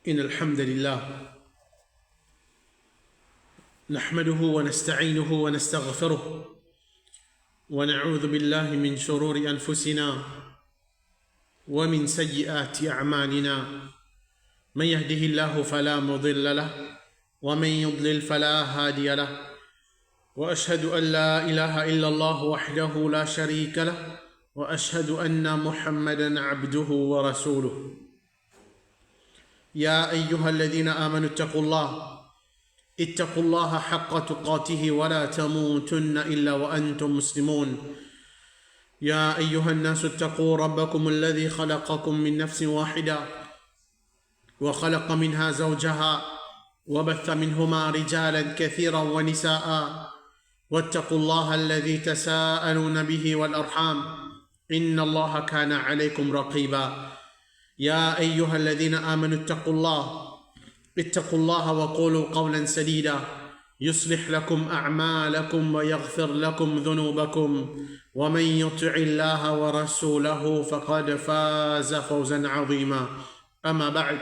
إن الحمد لله نحمده ونستعينه ونستغفره ونعوذ بالله من شرور أنفسنا ومن سيئات أعمالنا من يهده الله فلا مضل له ومن يضلل فلا هادي له وأشهد أن لا إله إلا الله وحده لا شريك له وأشهد أن محمدا عبده ورسوله يا أيها الذين آمنوا اتقوا الله حق تقاته ولا تموتن إلا وأنتم مسلمون يا أيها الناس اتقوا ربكم الذي خلقكم من نفس واحدة وخلق منها زوجها وبث منهما رجالا كثيرا ونساء واتقوا الله الذي تساءلون به والأرحام إن الله كان عليكم رقيبا يا أيها الذين آمنوا اتقوا الله وقولوا قولا سديدا يصلح لكم أعمالكم ويغفر لكم ذنوبكم ومن يطع الله ورسوله فقد فاز فوزا عظيما أما بعد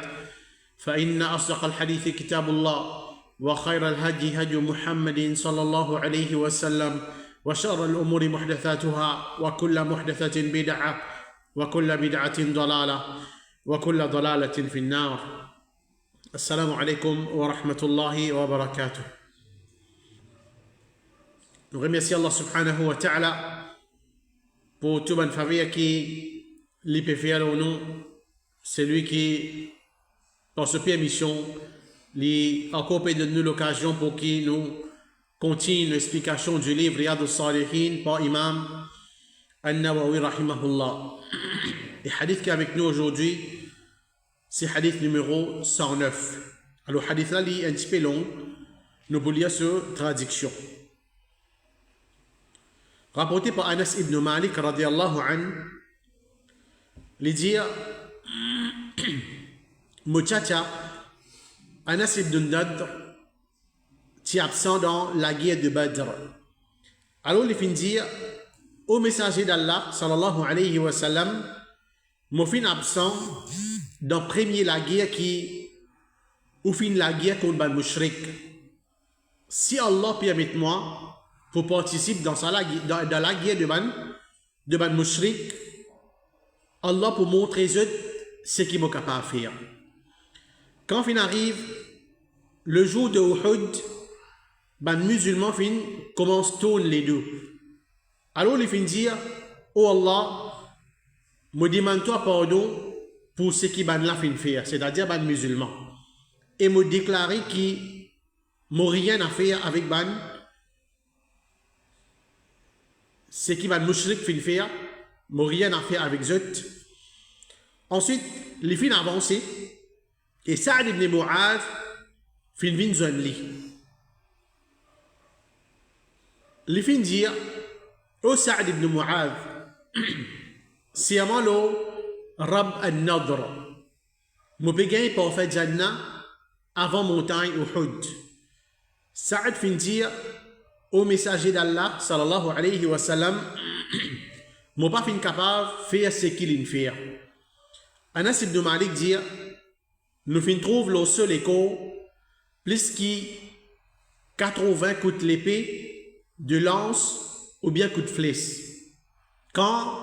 فإن أصدق الحديث كتاب الله وخير الهدي هدي محمد صلى الله عليه وسلم وشر الأمور محدثاتها وكل محدثة بدعة وكل بدعة ضلالة وكل ضلالة في النار. Assalamu alaikum wa rahmatullahi wa barakatuh. Nous remercions Allah subhanahu wa ta'ala pour toute bonne faveur qui lui peut faire au nom. C'est lui qui, par cette permission, lui a encore donné nous l'occasion pour qu'il nous continue l'explication du livre Riyad al-Salihin par Imam An-Nawawi rahimahullah. Le hadith qui est avec nous aujourd'hui, c'est hadith numéro 109. Alors, hadith là, il est un petit peu long. Nous voulons lire cette traduction. Rapporté par Anas ibn Malik, radiallahu an, il dit Muchacha, Anas ibn Nadr, tu es absent dans la guerre de Badr. Alors, il finit dire au messager d'Allah, sallallahu alayhi wa sallam, mon fin absent dans premier la guerre qui ou fin la guerre contre Ban Mushrik. Si Allah permet-moi pour participer dans la guerre de Ban Mushrik, Allah pour montrer ce qu'il est capable de faire. Quand fin arrive le jour de Uhud, Ban musulman fin commence à tourner les deux. Alors il fin dire, oh Allah, me demande-toi pardon pour ce qui ban la fin faire, c'est-à-dire ban musulman. Et me déclarer qu'il n'a rien à faire avec ban, ce qui ban mushrik fin faire, n'a rien à faire avec eux. Ensuite, les fins avancés, et Saad ibn Mu'adh fin vin zone li. Les fins dire, oh Saad ibn Mu'adh, c'est à moi Rab al-Nadr. Mon bégain pour faire Jannah avant montagne Uhud. Saad fin dire au messager d'Allah sallallahu alayhi wa sallam, mon pas fin capable de faire ce qu'il fait. Anas ibn Malik dit, nous fin trouve le seul écho plus qui 80 coups de l'épée, de lance ou bien coup de flèche. Quand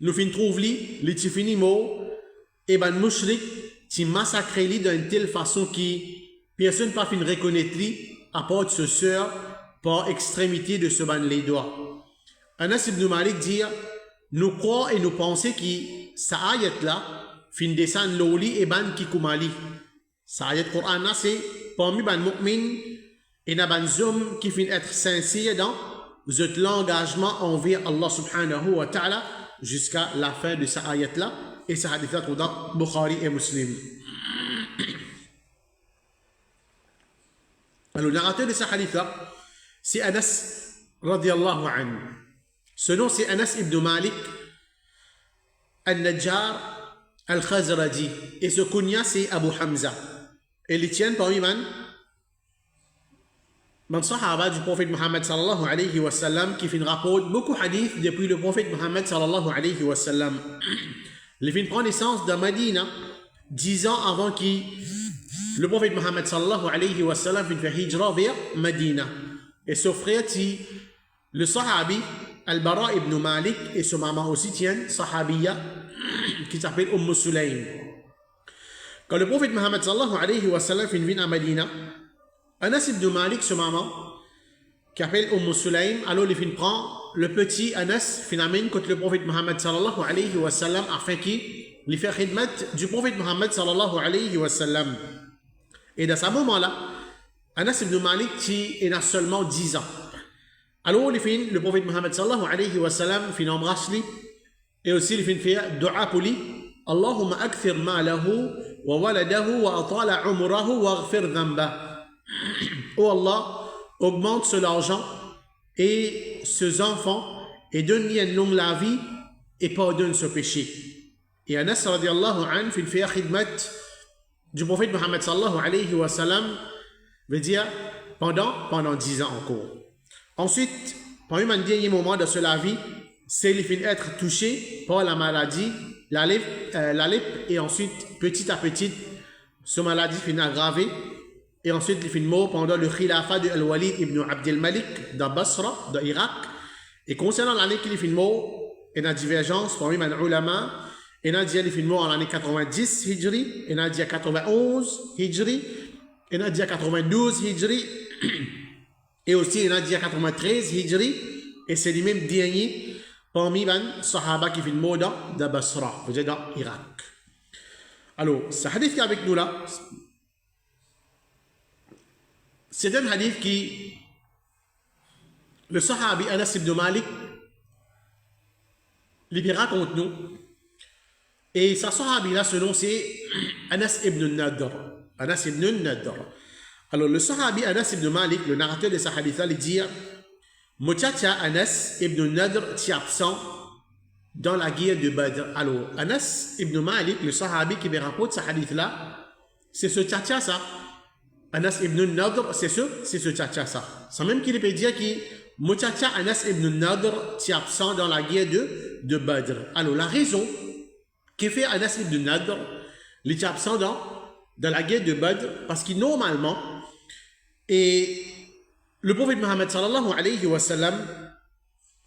nous fin trouve li ti fini mot et ban mushrik ti massacre li d'une telle façon qui personne pas fin reconnaître li à part ce sœur par extrémité de ce ban les doigts. Anas ibn Malik dit nous croyons et nous pensons que sa ayat là fin descend loli et ban qui kumali. Sa ayat Coran là c'est parmi ban mu'min et na ban zoom qui fin être sincère dans l'engagement envers Allah subhanahu wa ta'ala jusqu'à la fin de sa ayat là et sa hadith là dans Bukhari et Muslim. Alors, le narrateur de sa hadith là, c'est Anas radiallahu anhu. Ce nom c'est Anas ibn Malik al-Najjar al-Khazraji et ce kunya c'est Abu Hamza. Et les tiennent parmi man sahaba du prophète Muhammad sallallahu alayhi wa sallam qui fin rapporte beaucoup de hadiths depuis le prophète Muhammad sallallahu alayhi wa sallam. Les fin prend naissance dans Medina 10 ans avant que le prophète Mohammed sallallahu alayhi wa sallam fait hijra vers Medina. Et son frère, le sahabi Al-Bara ibn Malik, et son maman aussi tiennent, sahabiya, qui s'appelle Sulaym. Quand le prophète Mohammed sallallahu alayhi wa sallam vient à Medina, Anas ibn Malik, son maman, qui appelle Sulaym, alors il prend le petit Anas, finalement, contre le prophète Mohammed sallallahu alayhi wa sallam, afin qu'il fasse khidmat du prophète Mohammed sallallahu alayhi wa sallam. Et dans ce moment-là, Anas ibn Malik il a seulement 10 ans. Alors le prophète Mohammed sallallahu alayhi wa sallam embrasse lui et aussi il fait dua pour lui. Allahumma akthir ma'lahu wa waladahu wa atala umrahu wa aghfir dhanba. Oh Allah, augmente son argent et ses enfants et donne-lui une longue la vie et pardonne ce péché. Et Anas radiallahu anhu fait khidmat du prophète Mohammed sallallahu alayhi wa sallam, veut dire pendant 10 ans encore. Ensuite, pendant un dernier moment de la vie, c'est le fait être touché par la maladie, la lèpre, et ensuite, petit à petit, ce maladie finit aggravée, et ensuite, il finit mort pendant le khilafa de Al-Walid ibn Abdel Malik de Basra, de Irak. Et concernant l'année qu'il finit mort, il y a une divergence parmi les ulama. Il y a dit qu'il est mort en l'année 90 Hijri, il y a dit 91 Hijri, il y a dit 92 Hijri, et aussi il y a dit 93 Hijri, et c'est les mêmes derniers parmi les Sahaba qui sont morts dans Basra, vous êtes dans Irak. Alors, ce hadith qui est avec nous là, c'est un hadith qui, le Sahabi Anas ibn Malik, il raconte nous. Et sa sahabi là, ce nom c'est Anas ibn Nadr. Anas ibn Nadr. Alors le sahabi Anas ibn Malik, le narrateur de sa hadith là, il dit Mochacha Anas ibn Nadr est absent dans la guerre de Badr. Alors Anas ibn Malik, le sahabi qui me rapporte sa hadith là, c'est ce tchacha ça. Anas ibn Nadr, c'est ce tchacha ça. Sans même qu'il peut dire que Mochacha Anas ibn Nadr est absent dans la guerre de Badr. Alors la raison qui fait Anas ibn Nadr, il est absent dans la guerre de Badr, parce que normalement, et le prophète Mohammed sallallahu alayhi wa sallam,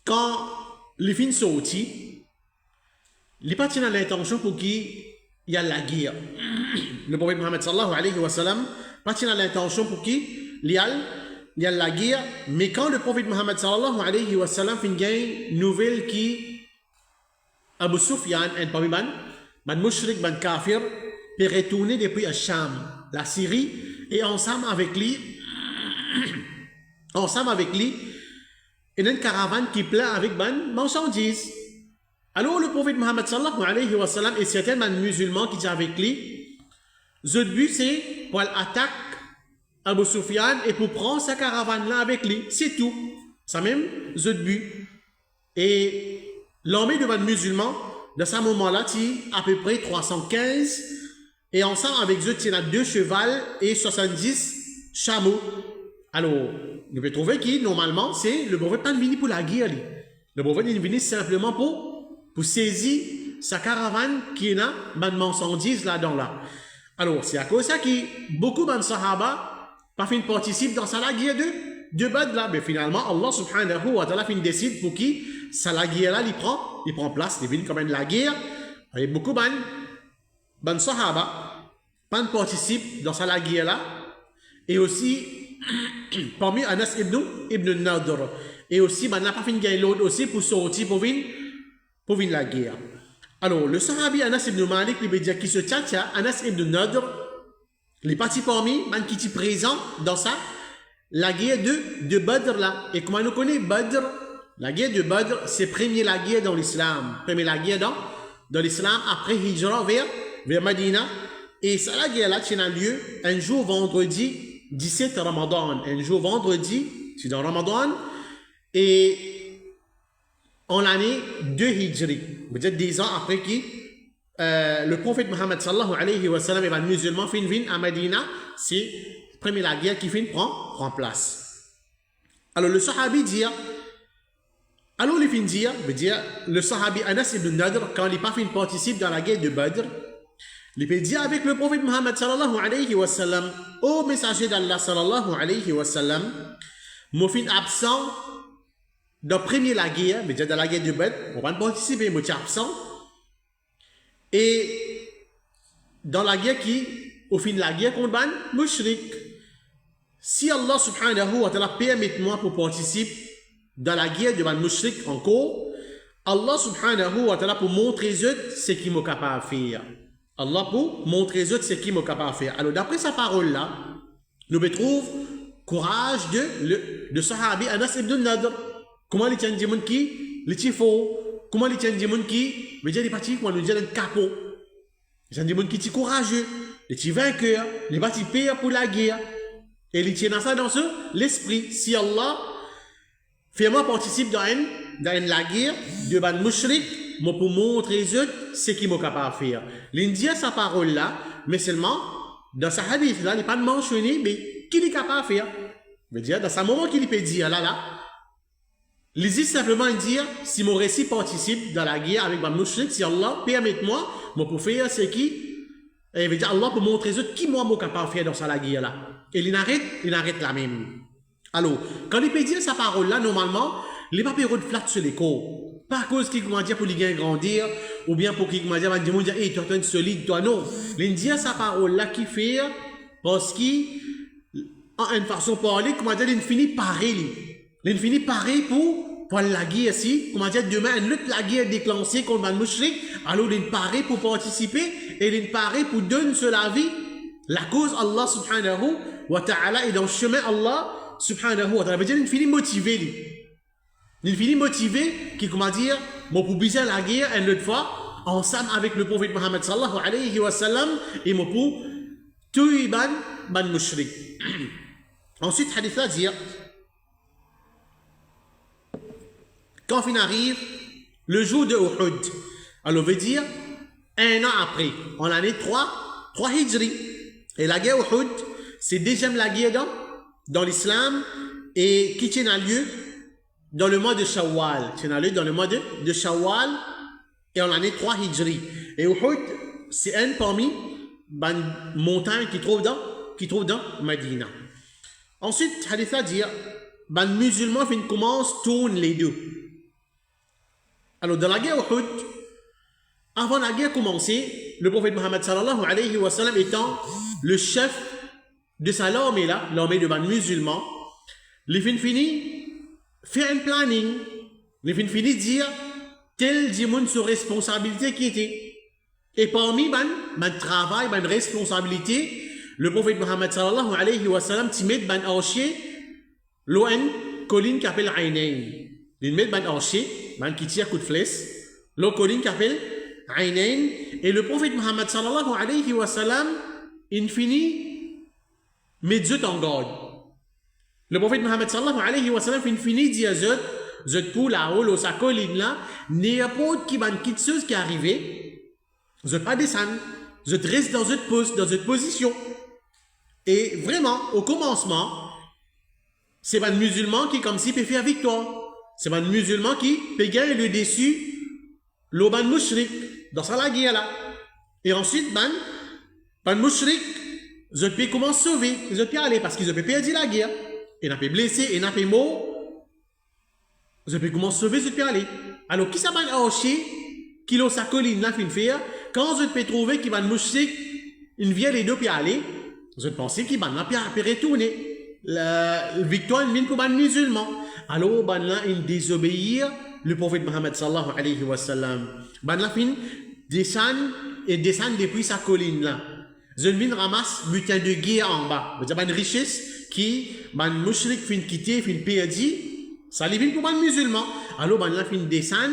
quand les fins sortis, il n'est pas dans l'intention pour qu'il y a la guerre. Le prophète Mohammed sallallahu alayhi wa sallam, pas dans l'intention pour qu'il y a la guerre, mais quand le prophète Mohammed sallallahu alayhi wa sallam fait une nouvelle qui Abu Sufyan et parmi les mushrik, les kafir, peut retourner depuis Sham, la Syrie, et ensemble avec lui, il y a une caravane qui plaît avec les marchandises. Alors le prophète Mohammed sallallahu alayhi wa sallam et certains musulmans qui sont avec lui, le but c'est pour l'attaquer Abu Sufyan et pour prendre sa caravane là avec lui. C'est tout. C'est même le but. Et l'armée de les musulmans, de ce moment-là, c'est à peu près 315. Et ensemble avec eux, il y a 2 chevals et 70 chameaux. Alors, nous pouvons trouver que normalement, c'est le prophète pas venu pour la guerre. Le prophète est venu simplement pour saisir sa caravane qui a des marchandises là-dedans. Là. Alors, c'est à cause de ça que beaucoup de Sahaba participent dans la guerre de Badr là. Mais finalement, Allah subhanahu wa ta'ala décide pour qui la guerre là, il prend place, il vient comme la guerre. Et beaucoup de Sahaba participent dans la guerre là. Et aussi, parmi Anas ibn Nadr. Et aussi, il n'a pas fini de gagner l'autre aussi pour sortir, pour venir la guerre. Alors, le Sahabi Anas ibn Malik, il veut dire qu'il se tcha, Anas ibn Nadr, les partis parmi, qui sont présents dans la guerre de Badr là. Et comment nous connaissons Badr? La guerre de Badr, c'est la guerre dans l'islam. La guerre dans l'islam après Hijra vers Medina. Et ça, la guerre là, tient lieu un jour vendredi 17 Ramadan. Un jour vendredi, c'est dans Ramadan. Et en l'année de Hijri. Vous êtes 10 ans après qui le prophète Mohammed sallallahu alayhi wa sallam et les musulmans fin à Medina. C'est la guerre qui prend place. Alors le sahabi dit, alors les fins dire, veut dire le sahabi Anas ibn Nadr, quand il pas participe dans la guerre de Badr, Il peut dire avec le prophète Muhammad sallallahu alayhi wa sallam, ô messager d'Allah sallallahu alayhi wa sallam, mon fin absent dans premier la guerre, mais déjà dans la guerre de Badr, on va pas participer, mais absent. Et dans la guerre au fin de la guerre contre ban mushrik. Si Allah subhanahu wa ta'ala permet-moi pour participer dans la guerre de ban mushrik encore, Allah subhanahu wa ta'ala pour montrer ce qu'il m'a capable de faire. Allah pour montrer ce qu'il m'a capable de faire. Alors d'après sa parole là, nous trouvons courage de Sahabi Anas ibn Nadr. Comment il tient des gens qui les tifo, comment il tient des gens qui mais déjà des partis qu'on nous dit un capot. Il y a des gens qui sont courageux, les petits vainqueurs, les petits pères pour la guerre. Et il tient ça dans l'esprit. Si Allah fait moi participe dans la guerre de ban mushrik, moi pour montrer ce qu'il m'a capable de faire. Il dit sa parole là, mais seulement dans sa hadith là, il n'est pas mentionné, mais qu'il est capable de faire. Mais dire dans ce moment qu'il peut dire là, il dit simplement dire si mon récit participe dans la guerre avec ban mushrik, si Allah permet-moi, moi pour faire ce qui, il veut dire Allah pour montrer qui moi capable de faire dans la guerre là. Et il arrête la même. Alors, quand il peut dire sa parole là, normalement, il n'est pas période flat sur les corps. Pas à cause qu'il comment dire pour lui grandir, ou bien pour qu'il comment dire, hey, toi, tu es solide, toi, non. Il dit sa parole là qui fait, parce qu'il, en une façon de parler, comment dire, il finit pareil. Il finit pareil pour la guerre ici, comment dire, demain, la guerre déclenchée contre le mushrik, alors il pareil pour participer, et il pareil pour donner sur la vie. La cause Allah subhanahu wa ta'ala est dans le chemin Allah subhanahu wa ta'ala. C'est-à-dire qu'il finit motivé. Il finit motivé qui, comment dire, moi pour biser la guerre une autre fois, ensemble avec le prophète Muhammad sallallahu alayhi wa sallam, et moi pour tuer ban mushrik. Ensuite, hadith là dire, quand il arrive le jour de Uhud, alors veut dire un an après, en l'année 3 Hijri. Et la guerre Uhud, c'est deuxième la guerre dans l'islam et qui tient lieu dans le mois de Shawwal. Tient lieu dans le mois de Shawwal et en l'année 3 Hijri. Et Uhud, c'est un parmi les montagnes qui trouve dans Medina. Ensuite, hadith a dit, les musulmans commencent tourner les deux. Alors dans la guerre Uhud, avant la guerre commencer, le prophète Muhammad sallallahu alayhi wa sallam étant le chef de sa l'armée là, l'armée de ban musulmans, il finit faire un planning, il finit dire tel dimoun sur responsabilité qui était. Et parmi ban travail, ban responsabilité, le prophète Muhammad sallallahu alayhi wa sallam met ban archer loin colline qui appelle Ainain. Il met ban archer, ban qui tire coup de flèche, l'eau colline qui appelle Ainain, et le prophète Muhammad sallallahu alayhi wa sallam, il finit met Dieu en garde. Le prophète Muhammad sallallahu alayhi wa sallam, il finit dire Dieu pour la haut, sa colline là, n'importe qui ban quitteuse qui est arrivé, Dieu pas descendre, Dieu reste dans cette poste, dans cette position. Et vraiment, au commencement, c'est un musulman qui comme si peut faire victoire. C'est un musulman qui peut gagner le dessus, l'oban mushrik. Dans sa guerre là. Et ensuite, ban mushrik, je peux comment sauver, je peux aller parce qu'ils ont perdu la guerre. Et n'a pas blessé, et n'a pas mort. Je peux comment sauver, je peux aller. Alors, qui ça ban archer, qui l'a sa colline là, fin faire, quand je peux trouver qu'il ban mushrik, une vient les deux puis aller, je pensais qu'il ban là, puis retourner. La victoire vient pour ban musulman. Alors, ban là, il désobéir le prophète Muhammad sallallahu alayhi wa sallam. Ban la fin descend depuis sa colline là. Zolvin ramasse butin de guerre en bas. C'est une richesse qui, ban mushrik fin quitter, fin perdu, ça les vient pour ban musulman. Alors ban la fin descend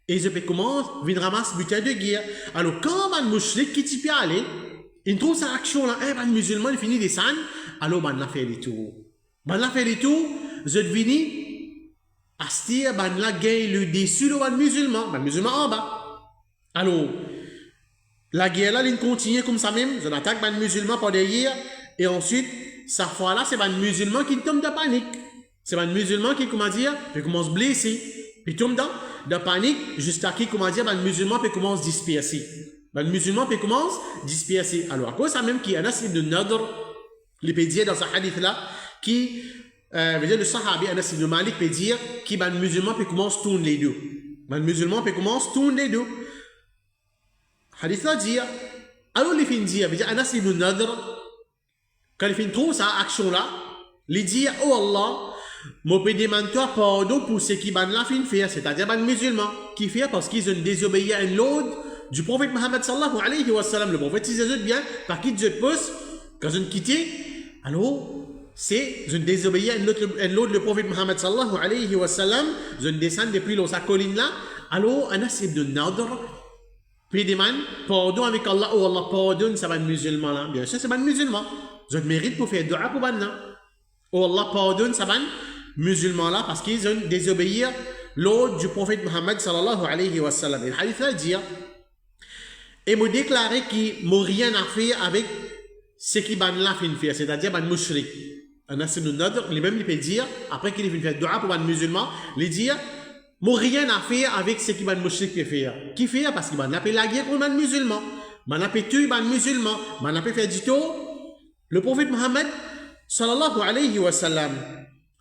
et je peux commencer, vin ramasse butin de guerre. Alors quand ban mushrik qui t'y peut aller, il trouve sa action là, ban musulman il finit descendre, alors ban la fait les tours. Ban la fait les tours, je devine Astir, ban la gagne le dessus de ban musulman en bas. Alors, la guerre là, elle continue comme ça même. On attaque ban musulman par derrière. Et ensuite, cette fois-là, c'est ban musulman qui tombe de panique. C'est ban musulman qui, comment dire, peut commence à blesser. Puis tombe de panique, jusqu'à qui, comment dire, ban musulman peut commence à disperser. Ben, le musulman peut commencer à disperser. Alors, à cause ça même qui Anas ibn Nadr, il peut dire dans ce hadith-là, qui, veut dire le sahabi Anas ibn Malik peut dire que ben, le musulman peut commencer à tourner les deux. Ben, le musulman peut commencer à tourner les deux. Hadith-là dit, alors il fait dire, veut dire Anas ibn Nadr, quand il fait trouve sa action-là, il dit, oh Allah, je peux demander pardon pour ce qui ben la fin faire, c'est-à-dire ben, le musulman, qui fait parce qu'ils ont désobéi à une l'ordre du prophète Mohammed sallallahu alayhi wa sallam. Le prophète, si c'est bien, par qui Dieu pousse, quand ils ont quitté, alors, c'est, ils ont désobéi à une l'ordre du prophète Mohammed sallallahu alayhi wa sallam, ils ont descendu depuis sa colline-là, alors Anas ibn Nadr, puis demande pardon avec Allah, oh Allah pardonne, ça va être musulman là. Bien sûr, c'est pas musulman. Ils ont mérite pour faire dua pour banna. Oh Allah pardonne, ça va être musulman là, parce qu'ils ont désobéi l'ordre du prophète Mohammed sallallahu alayhi wa sallam. Et le hadith là dit, et me déclarer qu'il n'a rien à faire avec ce qui ban la fin faire, c'est-à-dire ban mushrik. Anas ibn Nadr, lui-même il peut dire, après qu'il ait fait dua pour ban musulman, il dit, moi rien à faire avec ce qui ban mushrik peut faire. Qui fait parce qu'il n'a pas la guerre contre ban musulman, n'a pas tué ban musulman, n'a pas fait du tout. Le prophète Mohammed sallallahu alayhi wa sallam,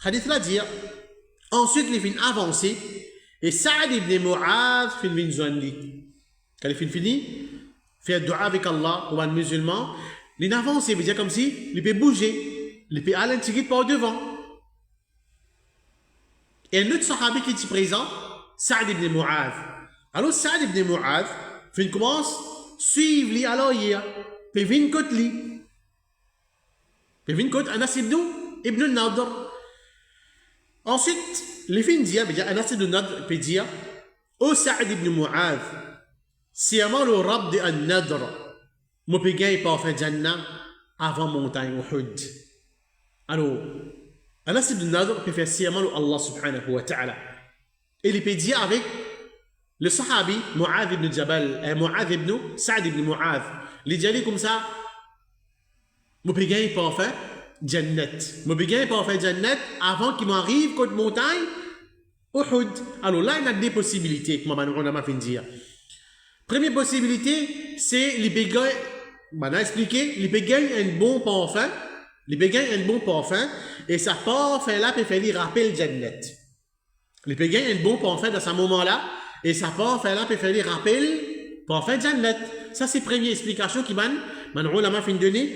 hadith là dit, ensuite il fait avancer et Saad ibn Mu'adh fait une zondi. Quand il fini, faire dua avec Allah pour un musulman, il avance, il veut dire comme si il peut bouger, il peut aller un petit peu par devant. Et un autre sahabi qui est présent, Saad ibn Mu'adh. Alors Saad ibn Mu'adh, il commence à suivre lui alors hier, puis il vient côté lui. Puis il vient côté Anas ibn Nadr. Ensuite, les filles disent, Anas ibn Nadr peut dire, ô Saad ibn Mu'adh, si avant le rab de An-Nadr, je peux gagner par faire Jannah avant montagne Uhud. Alors, Anas ibn Nadr peut faire siyama Allah subhanahu wa ta'ala. Et il peut dire avec le sahabi Mu'adh ibn Jabal, Mu'adh ibn Sa'd ibn Mu'adh. Il dit comme ça, je peux gagner par faire Jannat. Je peux gagner par faire Jannat avant qu'il m'arrive côté montagne Uhud. Alors là, il y a des possibilités, comme on a fait dire. Première possibilité, c'est les béguins, on a expliqué, les béguins ont un bon parfum, les béguins ont un bon parfum, et ça parfum là peut faire rappel Jannat. Les béguins ont un bon parfum dans ce moment-là, et ça parfum là peut faire rappel parfum Jannat. Ça c'est la première explication qui on a fait donner.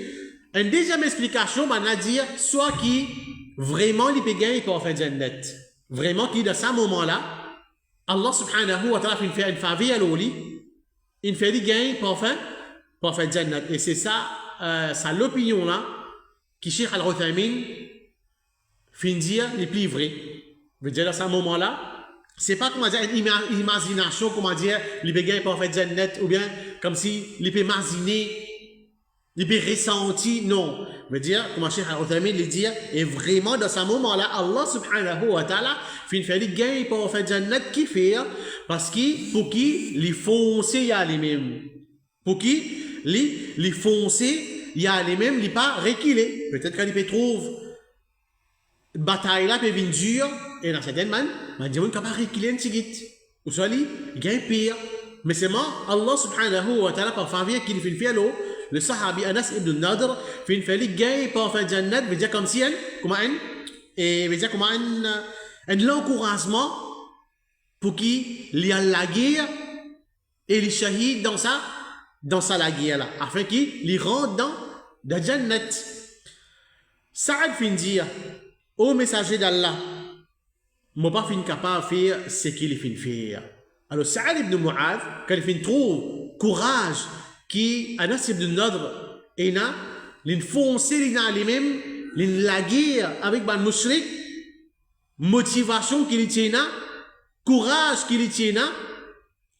Une deuxième explication, on a dit, soit qui vraiment les béguins parfum Jannat. Vraiment qui dans ce moment-là, Allah subhanahu wa ta'ala fait une faveur à l'oli, il fait des gains pour faire Jannat. Et c'est ça, l'opinion là, qui Cheikh Al-Uthaymin fait dire les plus vrais. Je veux dire, à ce moment-là, c'est pas comment dire une imagination, comment dire, les gains pour faire Jannat, ou bien comme si les peut imaginer, les peut ressentir, non. Je veux dire, comment Cheikh Al-Uthaymin le dit, et vraiment dans ce moment-là, Allah subhanahu wa ta'ala fait des gains pour faire Jannat qui fait, parce que pour qui les foncés y a les mêmes. Pour qui les foncés y a les mêmes, les pas reculés. Peut-être qu'il peut trouver une bataille là, peut venir dure, et dans certaines man, il dit, on ne peut pas reculer un petit guide. Ou soit il gagne pire. Mais c'est moi, Allah subhanahu wa ta'ala, par faveur qu'il fait le fait l'eau, le sahabi Anas ibn Nadr, fait une fait gagne pour faire Jannat, veut dire comme si un l'encouragement pour qu'il y a la guerre et les shahid dans sa la guerre là, afin qu'il rentre dans la Jannat. Saad fin dire, ô messager d'Allah, moi pas fin capable de faire ce qu'il fin faire. Alors Saad ibn Mu'adh, quand il fin trouve courage qui Anas ibn Nadr et na, l'infoncer lui-même, la guerre avec ban mushrik, motivation qu'il tient, courage qu'il tient.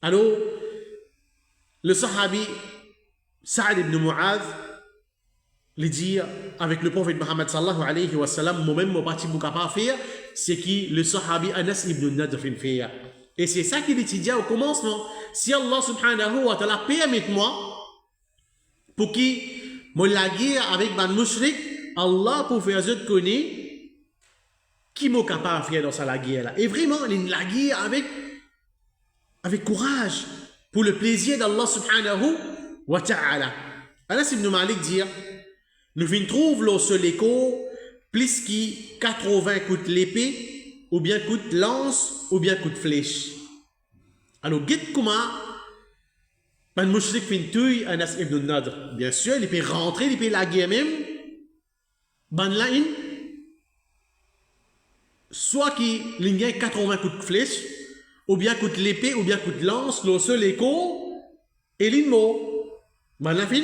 Alors, le sahabi Saad ibn Mu'adh le dit avec le prophète Mohammed sallallahu alayhi wa sallam, moi-même, mon parti pour capable faire, c'est que le sahabi Anas ibn Nadr fait faire. Et c'est ça qu'il dit au commencement. Si Allah subhanahu wa ta'ala permet-moi, pour qu'il me la guerre avec ban mushrik, Allah pour faire autres connaître qui m'est capable de faire dans sa la guerre là. Et vraiment, il la guerre avec courage pour le plaisir d'Allah subhanahu wa ta'ala. Anas ibn Malik dit, nous venons trouver le seul écho, plus qui 80 coups de l'épée, ou bien coups de lance, ou bien coups de flèche. Alors, guide comment, ben mouchrik fin tuer Anas ibn Nadr. Bien sûr, il peut rentrer, il peut la guerre même, ben là, soit qu'il y a 80 coups de flèche, ou bien coup de l'épée, ou bien coup de lance, le seul écho, et l'immo. Ben là, fin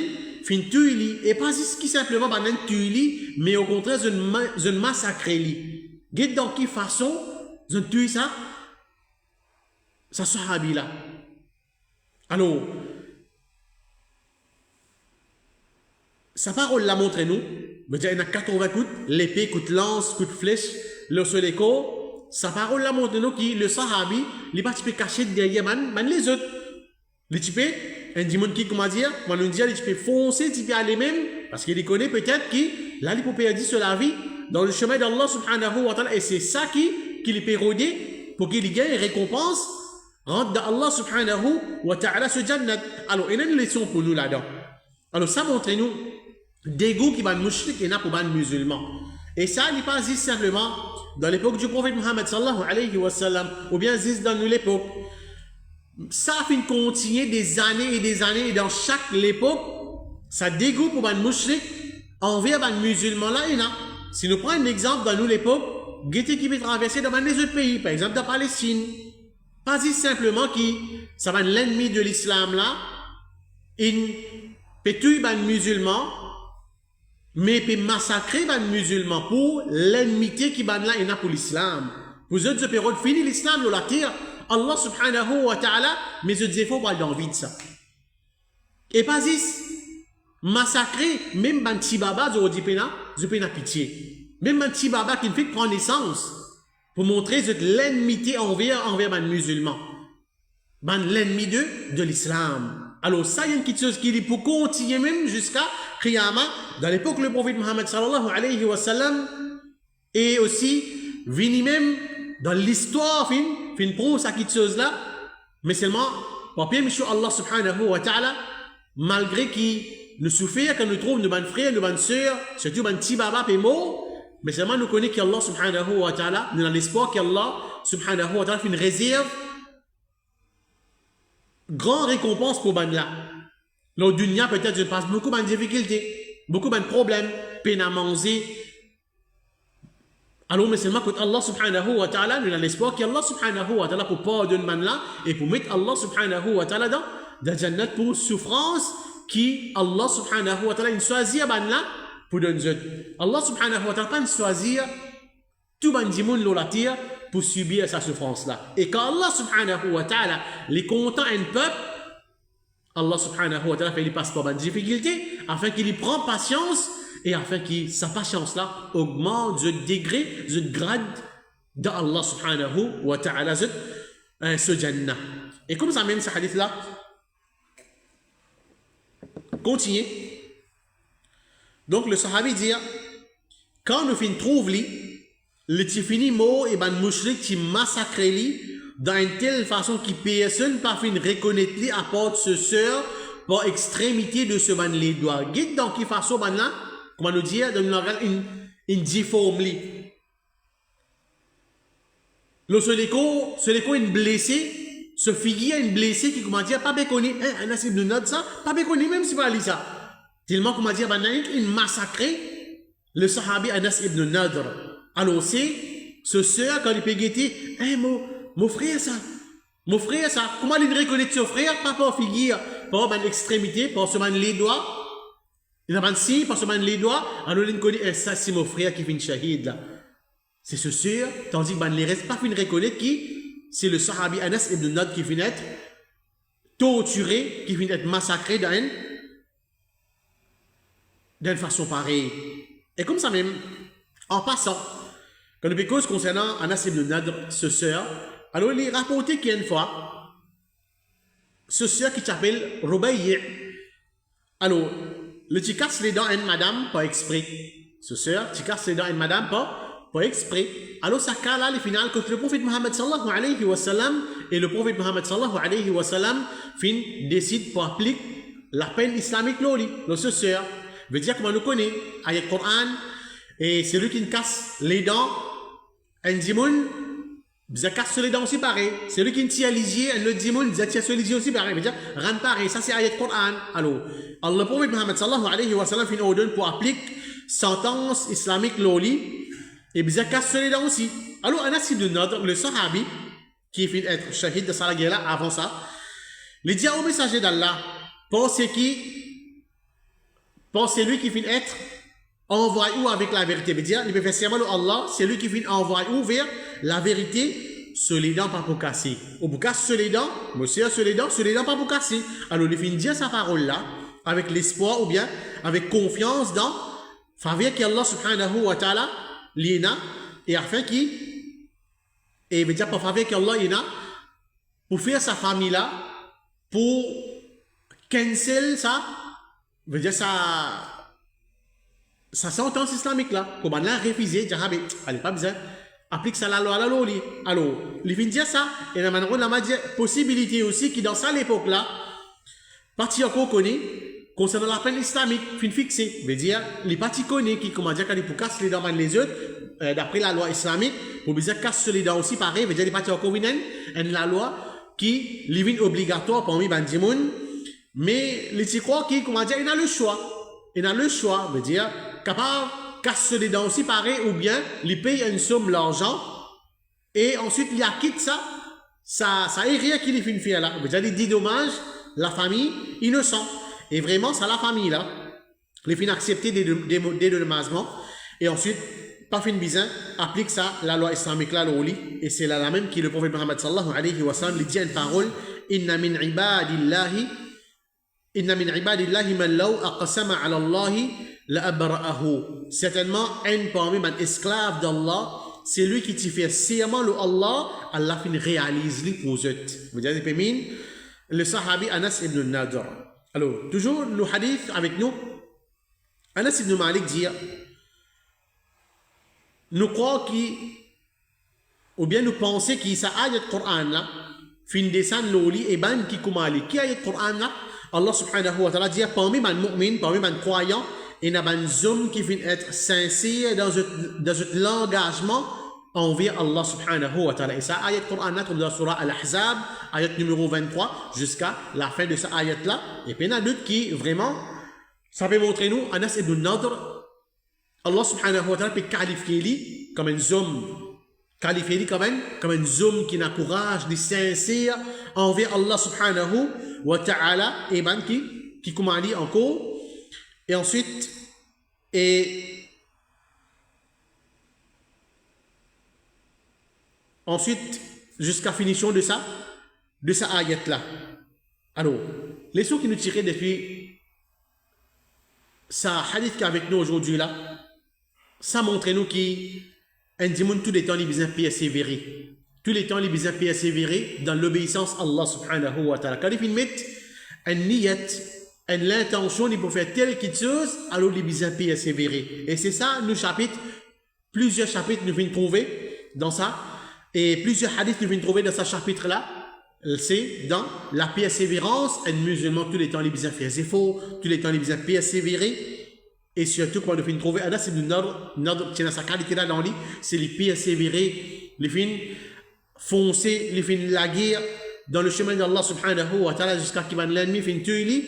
tuili, et pas ici simplement ben tuili, mais au contraire, une massacre li. Guide dans quelle façon, je tue ça sahabi là. Alors, sa parole l'a montré nous, il y a 80 coups, l'épée, coup de lance, coup de flèche, le seul écho, sa parole l'a montré nous qui le sahabi, il pas caché derrière les autres. Les types, un dimanche qui, comment dire, on nous dit, les types foncer, les types aller même, parce qu'il connaît peut-être qui, là, il peut perdre sur la vie, dans le chemin d'Allah subhanahu wa ta'ala, et c'est ça qui les peut rôder, pour qu'il gagne récompense, rentre d'Allah subhanahu wa ta'ala ce jannat. Alors, il y a une leçon pour nous là-dedans. Alors, ça montre nous, dégoût qui va nous mushrik et n'a pas de musulmans. Et ça, il n'est pas juste simplement dans l'époque du prophète Muhammad sallallahu alayhi wa sallam, ou bien juste dans l'époque. Ça a fait continuer des années, et dans chaque époque, ça dégoût pour les mouchriks envers les musulmans là, il y en a. Si nous prenons un exemple dans nous l'époque, Guété qui peut traverser dans les autres pays, par exemple dans la Palestine, pas si simplement qui, ça va l'ennemi de l'islam là, il peut tuer les musulmans, mais il peut massacrer les musulmans pour l'ennemité qui va là, il y a pour l'islam. Vous êtes de période fini l'islam, la terre. Allah subhanahu wa ta'ala, mais je disais, il faut pas d'envie de ça. Et pas juste massacrer, même un petit baba, je peux pitié. Même un petit baba qui ne fait que prendre naissance, pour montrer l'ennemité envers les musulmans. L'ennemi de l'islam. Alors ça, il y a une petite chose qui est pour continuer même jusqu'à Qiyamah, dans l'époque le prophète Muhammad sallallahu alayhi wa sallam, et aussi, vini même dans l'histoire, fin pour ça petite chose là, mais seulement, pour bien monsieur Allah subhanahu wa ta'ala, malgré qu'il nous souffre, quand nous trouvons nos bonnes frères, nos bonnes sœurs, surtout nos petits baba et mots, mais seulement nous connaissons qu'Allah subhanahu wa ta'ala, nous avons l'espoir qu'Allah subhanahu wa ta'ala fait une réserve, grande récompense pour ban là. Dans le dunya, peut-être, je passe beaucoup de difficultés, beaucoup de problèmes, peine à manger. Alors, mais seulement que Allah subhanahu wa ta'ala, nous avons l'espoir qu'Allah subhanahu wa ta'ala pour pardonner man là et pour mettre Allah subhanahu wa ta'ala dans la jannat pour souffrance qui Allah subhanahu wa ta'ala choisit ban là pour donner. Allah subhanahu wa ta'ala pas choisir tout ban dimoun la terre pour subir sa souffrance là. Et quand Allah subhanahu wa ta'ala les content un peuple, Allah subhanahu wa ta'ala fait qu'il passe par une difficulté afin qu'il y prend patience et afin que sa patience là augmente le degré, le grade d'Allah subhanahu wa ta'ala ce jannah. Et comme ça même ce hadith là continue. Donc le sahabi dit quand nous finissons trouver le tifini mot et ban mouchrik qui massacre li dans une telle façon que personne pas fin reconnaître li à part ce sœur par extrémité de ce ban les doigts. Guide dans qui façon ban là, comment nous dire, dans une difforme li. Le seléco une blessé, ce figure une blessé qui comment dire pas bien connu, un asib de note ça, pas bien connu même si pas li ça. Tellement comment dire ban une massacré le sahabi Anas ibn Nadr. Alors c'est ce sœur quand il peut guetter, mon frère ça, comment il reconnaît son frère, pas par figure, par une extrémité, par ce man les doigts, il a un signe, par ce man les doigts, alors il connaît, ça c'est mon frère qui vient shahid là. C'est ce sœur, tandis que les restes pas fin reconnaître qui, c'est le sahabi Anas ibn Nadr qui vient être torturé, qui vient être massacré d'une façon pareille. Et comme ça même, en passant, quand on cause concernant Anas ibn Nadr, ce sœur, alors il est rapporté qu'il y a une fois, ce sœur qui s'appelle Rubayyi. Alors, le petit casse les dents à une madame, pas exprès. Ce sœur, tu casses les dents à une madame, pas pas exprès. Alors, ça cas-là, les finales, quand le prophète Mohammed sallallahu alayhi wa sallam et le prophète Mohammed sallallahu alayhi wa sallam décident pour appliquer la peine islamique, le sœur. Veut dire comment nous connaît, ayat Coran, et c'est lui qui nous casse les dents, un dimoun, il casse les dents aussi pareil. C'est lui qui nous tire les yeux, le dimoun, il tire les yeux aussi pareil. Veut dire, rend pareil, ça c'est ayat Coran. Alors, le prophète Mohammed sallallahu alayhi wa sallam ordonne pour appliquer sentence islamique loli, et il casse les dents aussi. Alors, Anas ibn Nadr, le sahabi, qui finit être shahid de sa guerre avant ça, il dit au messager d'Allah, pensez lui qui finit être envoyé où avec la vérité. Il dit, il peut faire serment à Allah, c'est lui qui finit envoyé où vers la vérité, sur les dents pas pour casser. Ou pour casser sur les dents, monsieur, sur les dents pas pour casser. Alors, il finit dire sa parole là, avec l'espoir ou bien avec confiance dans faveur qu'Allah subhanahu wa ta'ala l'ina, et afin et veut dire pour faveur qu'Allah l'ina, pour faire sa famille là, pour cancel ça, veut dire sa sentence islamique là, comme on l'a refusé, dire, allez pas besoin, applique ça la loi à la loi. Alors, il vient dire ça, et la possibilité aussi qui dans ça l'époque là, parti encore connaît, concernant la peine islamique, fin fixée, veut dire, les partis connus qui, comment dire, quand ils cassent les dents les autres, d'après la loi islamique, pour bien casse les dents aussi, pareil, veut dire, les partis encore viennent, la loi qui, les obligatoire parmi Bandimoun, mais les croient qui, comment dire, il a le choix. Il a le choix, veut dire, capable, casse les dents aussi, pareil, ou bien, il paye une somme l'argent, et ensuite, il acquitte ça est rien qu'il est fait là. Veut dire, il dit dommage, la famille, innocent. Et vraiment, c'est la famille là. Les fins accepter des dédommagements. Et ensuite, pas fin bizarre, applique ça, la loi islamique là, et c'est là la même qui le prophète Muhammad sallallahu alayhi wa sallam, il dit une parole, inna min ibadillahi man law aqsama ala Allahi la abra'ahu. Certainement, un parmi les esclaves d'Allah, c'est lui qui t'y fait serment le Allah, Allah fin réalise lui pour eux. Vous dites, le sahabi Anas ibn Nadr. Alors, toujours le hadith avec nous, Anas ibn Malik dit, nous croyons ou bien nous pensons qu'il y a ayat Coran là, fin descend l'oli et ban qui kumali. Qui ayat Coran là? Allah subhanahu wa ta'ala dit, parmi les mu'min, parmi les croyants, il y a des hommes qui viennent être sincères dans l'engagement envers Allah subhanahu wa ta'ala. Et ça, ayat Coran là, comme dans la surah Al-Ahzab, ayat numéro 23, jusqu'à la fin de cette ayat là. Et puis il y en a d'autres qui, vraiment, ça peut montrer nous, Anas ibn Nadr, Allah subhanahu wa ta'ala peut qualifier comme un homme, comme un homme qui n'a courage, de sincère envers Allah subhanahu wa ta'ala, et ben qui comment dit encore, et ensuite, jusqu'à finition de ça ayat là. Alors, les sons qui nous tiraient depuis ça hadith qu'avec nous aujourd'hui là, ça montre nous qu'un dimanche tous les temps les besoin persévérer. Tous les temps les besoin persévérer dans l'obéissance à Allah subhanahu wa ta'ala. Quand ils mettent un niyat, l'intention de faire telle chose, alors les besoin persévérer. Et c'est ça, plusieurs chapitres nous viennent trouver dans ça. Et plusieurs hadiths nous viennent trouver dans ce chapitre-là. C'est dans la persévérance. Un musulman, tous les temps, les besoin faire des efforts, tous les temps, les besoin persévérer. Et surtout, quand nous viennent trouver, Anas ibn Nadr, qui a sa qualité là dans lui, c'est les persévérer, les fins foncer, les fins la guerre dans le chemin d'Allah subhanahu wa ta'ala jusqu'à qu'il va l'ennemi fin tuer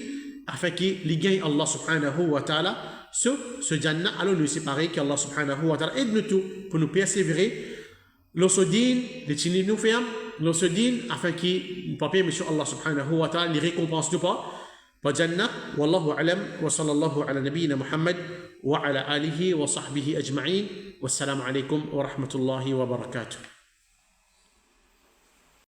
afin qu'il gagne Allah subhanahu wa ta'ala sur ce jannah. Alors nous c'est pareil qu'Allah subhanahu wa ta'ala aide-nous tout pour nous persévérer. L'osodine, les chinis nous ferment, l'osodine afin qu'il papier monsieur Allah subhanahu wa ta'ala les récompense nous pas. Jannah, wallahu alam, wa sallallahu ala nabiyyina Muhammad wa ala alihi wa sahbihi ajma'in. Wassalamu alaikum wa rahmatullahi wa barakatuh.